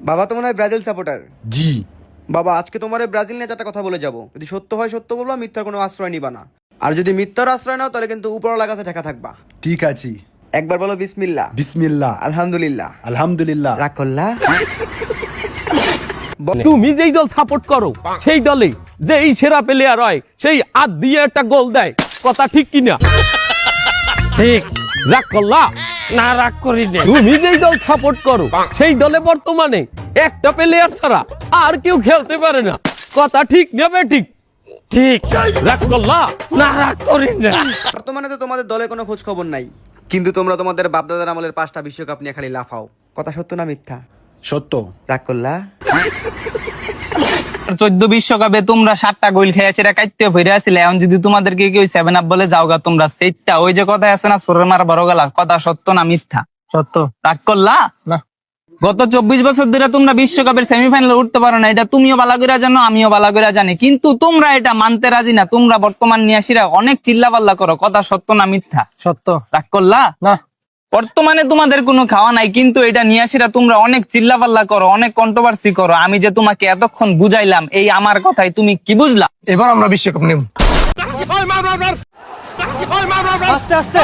বাবা তো মনে হয় ব্রাজিল সাপোর্টার। জি। বাবা আজকে তোমার ব্রাজিল নিয়ে একটা কথা বলে যাব, যদি সত্য হয় সত্য বলবা, মিথ্যার কোনো আশ্রয় নিবা না। আর যদি মিথ্যার আশ্রয় নাও তাহলে কিন্তু উপরওয়ালার কাছে ঢাকা থাকবা। ঠিক আছে। একবার বলো বিসমিল্লাহ। বিসমিল্লাহ। আলহামদুলিল্লাহ। আলহামদুলিল্লাহ। রাগ করলা? তুমি যেই দল সাপোর্ট করো সেই দলে যে এই সেরা প্লেয়ার হয় সেই হাত দিয়ে একটা গোল দেয়, কথা ঠিক কিনা? ঠিক। রাগ করলা? না, রাগ করি না। তুমি যেই দল সাপোর্ট করো সেই দলে বর্তমানে একটা প্লেয়ার ছাড়া আর কেউ খেলতে পারে না, কথা ঠিক নেবে ঠিক? ঠিক। রাগ করলা? না, রাগ করি না। বর্তমানে তো তোমাদের দলে কোনো খোঁজ খবর নাই, কিন্তু তোমরা তোমাদের বাপদাদার আমলের 5টা বিশ্বকাপ নিয়ে খালি লাফাও, কথা সত্য না মিথ্যা? সত্য। রাগ করলা? 14 বিশ্বকাপে তোমরা 7টা গোল খেয়েছে, এটা কাটতে ফিরে আসলে। এখন যদি তোমাদেরকে কেউ 7 আপ বলে যাওগা তোমরা সেইটা, ওই যে কথা আছে না, সোরের মার বড় গলা, কথা সত্য না মিথ্যা? সত্য। রাগ করলা? না। গত 24 বছর ধরে তোমরা বিশ্বকাপের সেমিফাইনালে উঠতে পারো না, এটা তুমিও ভালো করে জানো, আমিও ভালো করে জানি, কিন্তু তোমরা এটা মানতে রাজি না। তোমরা বর্তমান নিয়াসীরা অনেক চিল্লাপাল্লা করো, কথা সত্য না মিথ্যা? সত্য। রাগ করলা? না। বর্তমানে তোমাদের কোনো খাওয়া নাই, কিন্তু এটা নিয়াসীরা তোমরা অনেক চিল্লাপাল্লা করো, অনেক কন্ট্রোভার্সি করো। আমি যে তোমাকে এতক্ষণ বুঝাইলাম, এই আমার কথাই তুমি কি বুঝলা? এবার আমরা বিশ্বকাপ নেব। আস্তে আস্তে।